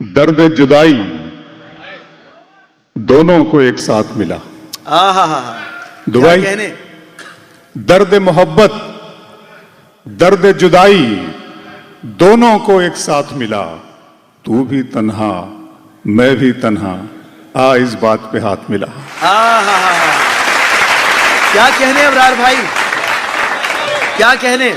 दर्द जुदाई दोनों को एक साथ मिला। दुबई कहने दर्द मोहब्बत दर्द जुदाई दोनों को एक साथ मिला। तू भी तन्हा मैं भी तन्हा आ इस बात पे हाथ मिला। क्या कहने अबरार भाई, क्या कहने।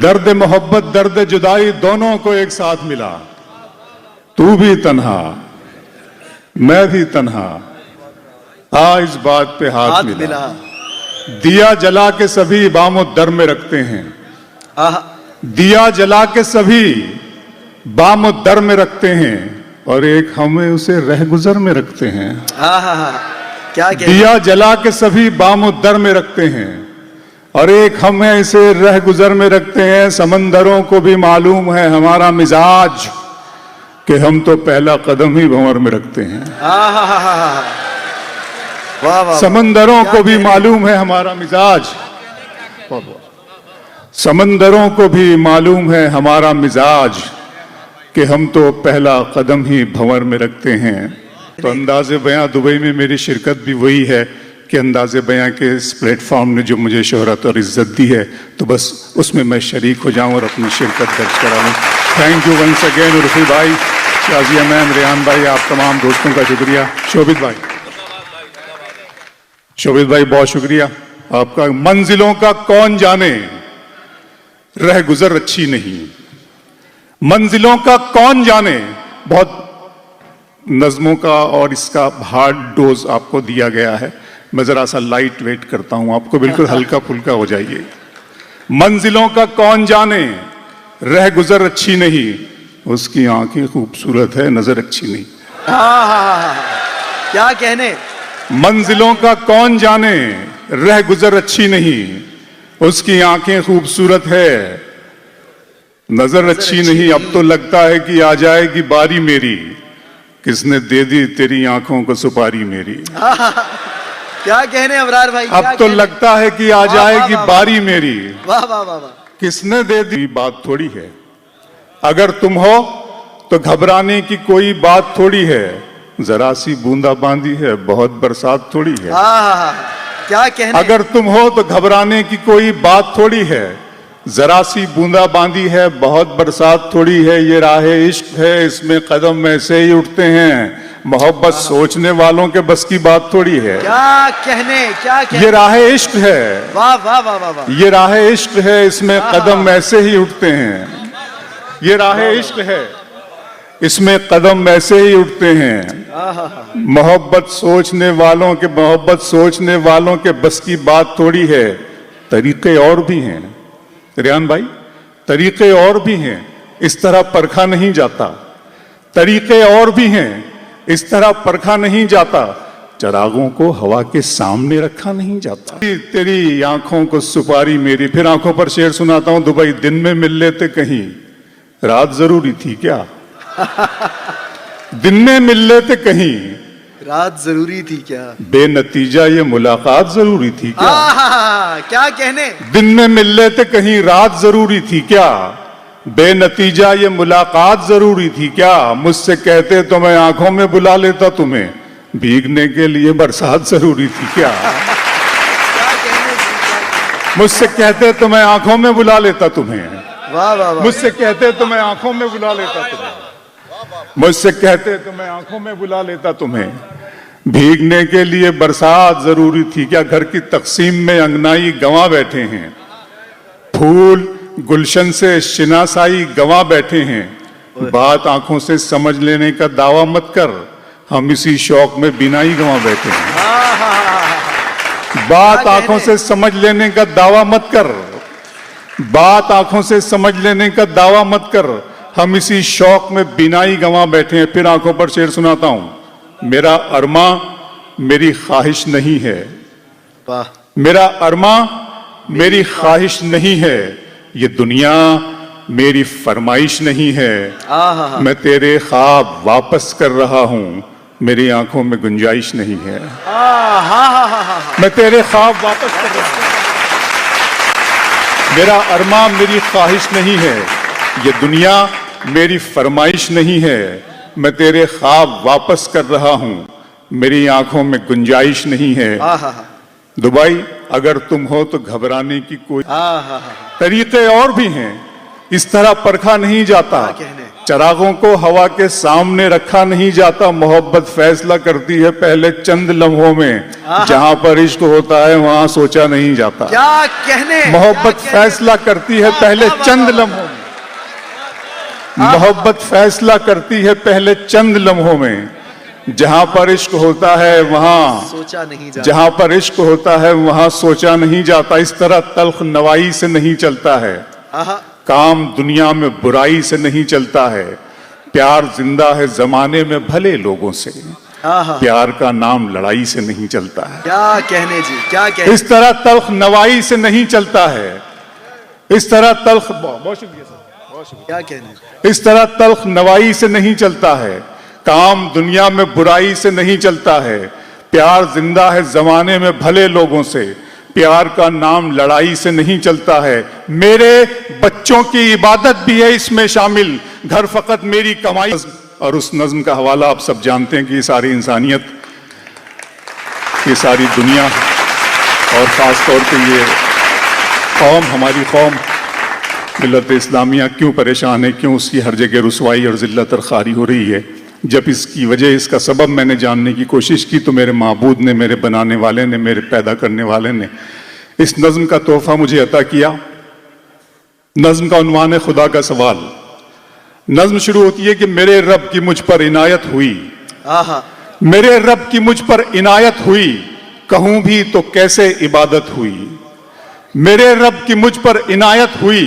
दर्द मोहब्बत दर्द जुदाई दोनों को एक साथ मिला। तू भी तन्हा मैं भी तन्हा आ इस बात पे हाथ मिला। दिया जला के सभी बामो दर में रखते हैं। दिया जला के सभी बामो दर में रखते हैं और एक हमें उसे रह गुजर में रखते हैं। क्या कहने? दिया जला के सभी बामो दर में रखते हैं और एक हमें इसे रह गुजर में रखते हैं। समंदरों को भी मालूम है हमारा मिजाज कि हम तो पहला कदम ही भंवर में रखते हैं। समंदरों को भी मालूम है हमारा मिजाज, समंदरों को भी मालूम है हमारा मिजाज कि हम तो पहला कदम ही भंवर में रखते हैं। तो अंदाज़े बयां दुबई में मेरी शिरकत भी वही है कि अंदाज़े बयां के इस प्लेटफॉर्म ने जो मुझे शोहरत और इज्जत दी है तो बस उसमें मैं शरीक हो जाऊं और अपनी शिरकत दर्ज कराऊं। Thank you once again Urfi भाई, शाजिया मैम, रेहान भाई, आप तमाम दोस्तों का शुक्रिया। शोभित भाई, शोभित भाई बहुत शुक्रिया आपका। मंजिलों का कौन जाने रह गुजर अच्छी नहीं, मंजिलों का कौन जाने। बहुत नज़मों का और इसका हार्ड डोज आपको दिया गया है, मैं जरा सा लाइट वेट करता हूं, आपको बिल्कुल हल्का फुल्का हो जाइए। मंजिलों का कौन जाने रह गुजर अच्छी नहीं, उसकी आंखें खूबसूरत है नजर अच्छी नहीं। क्या कहने। मंजिलों का कौन जाने रह गुजर अच्छी नहीं, उसकी आंखें खूबसूरत है नजर अच्छी नहीं। अब तो लगता है कि आ जाएगी बारी मेरी, किसने दे दी तेरी आंखों को सुपारी मेरी। क्या कहने अबरार भाई, अब तो लगता है कि आ जाएगी बारी मेरी, वाह वाह वाह वाह। किसने दे दी। बात थोड़ी है अगर तुम हो तो घबराने की कोई बात थोड़ी है, जरा सी बूंदाबांदी है बहुत बरसात थोड़ी है। क्या कहने। अगर तुम हो तो घबराने की कोई बात थोड़ी है, जरा सी बूंदाबांदी है बहुत बरसात थोड़ी है। ये राह इश्क है इसमें कदम ऐसे ही उठते हैं, मोहब्बत सोचने वालों के बस की बात थोड़ी है। क्या कहने, क्या कहने। ये राह इश्क है, वाह वाह वाह वाह वाह। ये राह इश्क है इसमें कदम ऐसे ही उठते हैं। ये राह इश्क है इसमें कदम ऐसे ही उठते हैं। मोहब्बत सोचने वालों के बस की बात थोड़ी है। तरीके और भी हैं रेहान भाई, तरीके और भी हैं, इस तरह परखा नहीं जाता। तरीके और भी हैं, इस तरह परखा नहीं जाता। चरागों को हवा के सामने रखा नहीं जाता। तेरी आंखों को सुपारी मेरी। फिर आंखों पर शेर सुनाता हूं। दुबई दिन में मिल लेते कहीं रात जरूरी थी क्या। दिन में मिल लेते कहीं रात जरूरी थी क्या। बेनतीजा ये मुलाकात जरूरी थी क्या। क्या कहने। दिन में मिल लेते कहीं रात जरूरी थी क्या, बेनतीजा ये मुलाकात जरूरी थी क्या। मुझसे कहते तो मैं आंखों में बुला लेता तुम्हें, भीगने के लिए बरसात जरूरी थी क्या। मुझसे कहते तो मैं आंखों में बुला लेता तुम्हें, वाह वाह वाह। मुझसे कहते तो मैं आंखों में बुला लेता तुम्हें, मुझसे कहते तो मैं आंखों में बुला लेता तुम्हें, भीगने के लिए बरसात जरूरी थी क्या। घर की तकसीम में अंगनाई गंवा बैठे हैं, फूल गुलशन से शिनासाई गंवा बैठे हैं। बात आंखों से समझ लेने का दावा मत कर, हम इसी शौक में बिनाई गंवा बैठे हैं। बात आंखों से समझ लेने का दावा मत कर, बात आंखों से समझ लेने का दावा मत कर, हम इसी शौक में बिनाई गंवा बैठे हैं। फिर आंखों पर शेर सुनाता हूं। मेरा अरमा मेरी ख्वाहिश नहीं है, मेरा अरमा मेरी ख्वाहिश नहीं है, ये दुनिया मेरी फरमाइश नहीं है। मैं तेरे ख्वाब वापस कर रहा हूं, मेरी आंखों में गुंजाइश नहीं है। मैं तेरे ख्वाब वापस कर रहा हूं, मेरा अरमा मेरी ख्वाहिश नहीं है, ये दुनिया मेरी फरमाइश नहीं है, मैं तेरे ख्वाब वापस कर रहा हूं, मेरी आंखों में गुंजाइश नहीं है। दुबई अगर तुम हो तो घबराने की कोई तरीके और भी हैं, इस तरह परखा नहीं जाता, चरागों को हवा के सामने रखा नहीं जाता। मोहब्बत फैसला करती है पहले चंद लम्हों में, जहां पर इश्क होता है वहां सोचा नहीं जाता। क्या कहने, मोहब्बत फैसला करती है पहले चंद लम्हों में, मोहब्बत फैसला करती है पहले चंद लम्हों में, जहां पर इश्क होता है वहां सोचा नहीं जाता, जहां पर इश्क होता है वहां सोचा नहीं जाता। इस तरह तल्ख नवाई से नहीं चलता है, काम दुनिया में बुराई से नहीं चलता है, प्यार जिंदा है जमाने में भले लोगों से, प्यार का नाम लड़ाई से नहीं चलता है। क्या कहने जी, क्या कहने। इस तरह तल्ख नवाई से नहीं चलता है, इस तरह तल्ख बहुत शुक्रिया सर, क्या कहने। इस तरह तल्ख नवाई से नहीं चलता है, काम दुनिया में बुराई से नहीं चलता है, प्यार जिंदा है जमाने में भले लोगों से, प्यार का नाम लड़ाई से नहीं चलता है। मेरे बच्चों की इबादत भी है इसमें शामिल, घर फकत मेरी कमाई। और उस नज्म का हवाला आप सब जानते हैं कि ये सारी इंसानियत, ये सारी दुनिया और ख़ास तौर पे ये कौम, हमारी कौम मिल्लत इस्लामिया क्यों परेशान है, क्यों उसकी हर जगह रुसवाई और ज़िल्लत और ख़ारी हो रही है। जब इसकी वजह, इसका सबब मैंने जानने की कोशिश की तो मेरे माबूद ने, मेरे बनाने वाले ने, मेरे पैदा करने वाले ने इस नज्म का तोहफा मुझे अता किया। नज्म का उन्वान है खुदा का सवाल। नज्म शुरू होती है कि मेरे रब की मुझ पर इनायत हुई, मेरे रब की मुझ पर इनायत हुई, कहूं भी तो कैसे इबादत हुई। मेरे रब की मुझ पर इनायत हुई,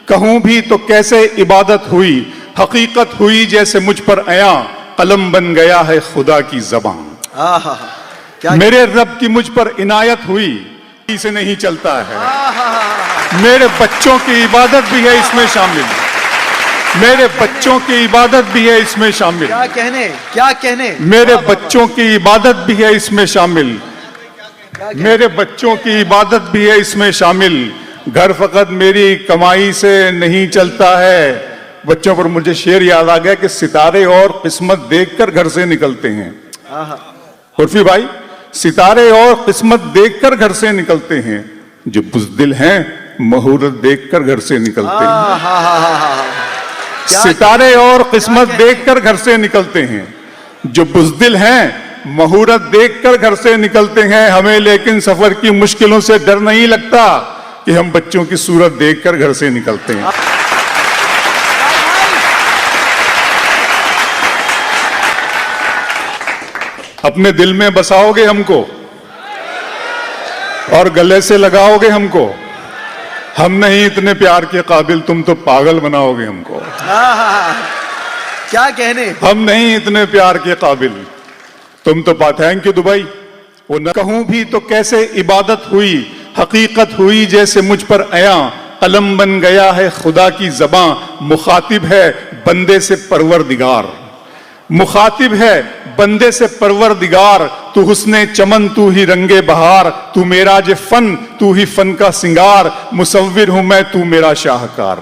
कहूं भी तो कैसे इबादत हुई। हकीकत हुई जैसे मुझ पर आया, कलम बन गया है खुदा की ज़बान। मेरे रब की मुझ पर इनायत हुई, इसे नहीं चलता है। मेरे बच्चों की इबादत भी है इसमें शामिल, मेरे बच्चों की इबादत भी है इसमें शामिल। क्या कहने, क्या कहने। मेरे बच्चों की इबादत भी है इसमें शामिल, मेरे बच्चों की इबादत भी है इसमें शामिल। घर फकत मेरी कमाई से नहीं चलता है। बच्चों पर मुझे शेर याद आ गया कि सितारे और किस्मत देखकर घर से निकलते हैं। उर्फी भाई, सितारे और किस्मत देखकर घर से निकलते हैं, जो बुज़दिल हैं मुहूर्त देखकर घर से निकलते हैं। सितारे और किस्मत देखकर घर से निकलते हैं, जो बुज़दिल हैं मुहूर्त देखकर घर से निकलते हैं। हमें लेकिन सफर की मुश्किलों से डर नहीं लगता कि हम बच्चों की सूरत देखकर घर से निकलते हैं। अपने दिल में बसाओगे हमको और गले से लगाओगे हमको, हम नहीं इतने प्यार के काबिल, तुम तो पागल बनाओगे हमको। क्या कहने। हम नहीं इतने प्यार के काबिल, तुम तो थैंक यू दुबई। वो न कहूं भी तो कैसे इबादत हुई, हकीकत हुई जैसे मुझ पर आया, कलम बन गया है खुदा की ज़बां। मुखातिब है बंदे से परवरदिगार, मुखातिब है बंदे से परवरदिगार। तू हुस्ने चमन, तू ही रंगे बहार, तू मेरा जे फन, तू ही फन का सिंगार। मुसव्विर हूं मैं, तू मेरा शाहकार।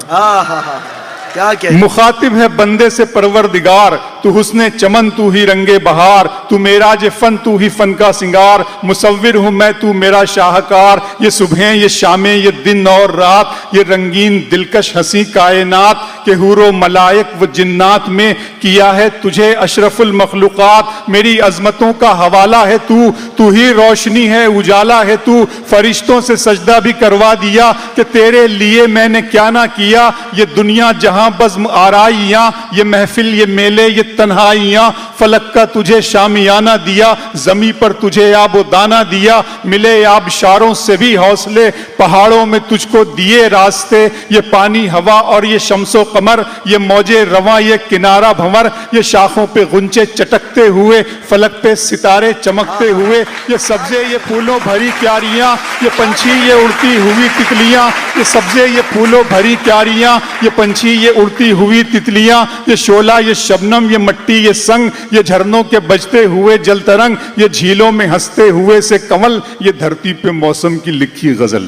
क्या कहने। मुखातिब है बंदे से परवरदिगार, तू हुस्ने चमन, तू ही रंगे बहार, तू मेरा जे फन, तू ही फन का सिंगार। मुसव्विर हूं मैं, तू मेरा शाहकार। ये सुबहें, ये शामें, ये दिन और रात, ये रंगीन दिलकश हंसी कायनात के हूरो मलाइक व जिन्नात में किया है तुझे अशरफुल मखलूकात। मेरी अजमतों का हवाला है तू, तू ही रोशनी है, उजाला है तू। फरिश्तों से सजदा भी करवा दिया कि तेरे लिए मैंने क्या ना किया। ये दुनिया जहां बज़्म आराइयां, ये महफिल, ये मेले, ये तन्हाइयां। फलक का तुझे शामियाना दिया, जमी पर तुझे आबो दाना दिया। मिले आबशारों से भी हौसले, पहाड़ों में तुझको दिए रास्ते। ये पानी हवा और ये शम्सो कमर, ये मौजे रवां, ये किनारा भंवर। ये शाखों पे गुंचे चटकते हुए, फलक पे सितारे चमकते हुए। ये सब्जे, ये फूलों भरी क्यारियां, ये पंछी, ये उड़ती हुई तितलियां। ये सब्जे, ये फूलों भरी क्यारियां, ये पंछी, ये उड़ती हुई तितलियां। ये शोला, ये शबनम, ये मट्टी, ये संग, ये झरनों के बजते हुए जल तरंग। ये झीलों में हंसते हुए से कमल, ये धरती पे मौसम की लिखी गजल।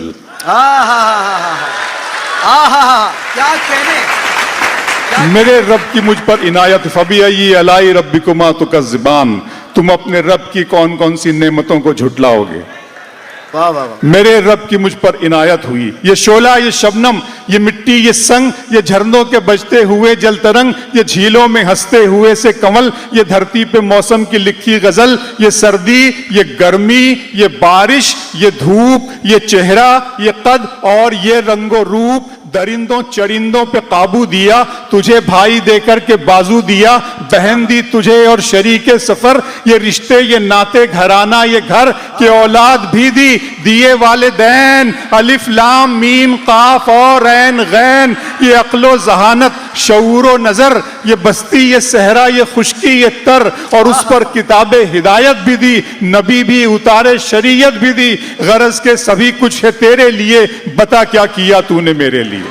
क्या कहने, मेरे रब की मुझ पर इनायत फबी अलाई रब्बिकुमा तुकज़्ज़िबान, तुम अपने रब की कौन कौन सी नेमतों को झुटलाओगे। वाह वाह वाह। मेरे रब की मुझ पर इनायत हुई। ये शोला, ये शबनम, ये मिट्टी, ये संग, ये झरनों के बजते हुए जल तरंग, ये झीलों में हंसते हुए से कंवल, ये धरती पे मौसम की लिखी गजल, ये सर्दी, ये गर्मी, ये बारिश, ये धूप, ये चेहरा, ये कद और ये रंगो रूप, दरिंदों चरिंदों पे काबू दिया, तुझे भाई देकर के बाजू दिया, बहन दी तुझे और शरीके सफर, ये रिश्ते, ये नाते, घराना, ये घर के औलाद भी दी, दिए वालिदैन, अलिफ लाम मीम काफ और ऐन गैन, ये अक्लो जहानत शऊरो नजर, ये बस्ती, ये सहरा, ये खुशकी, ये तर, और उस पर किताबे हिदायत भी दी, नबी भी उतारे, शरीयत भी दी, गरज के सभी कुछ है तेरे लिए, बता क्या किया तूने मेरे लिए।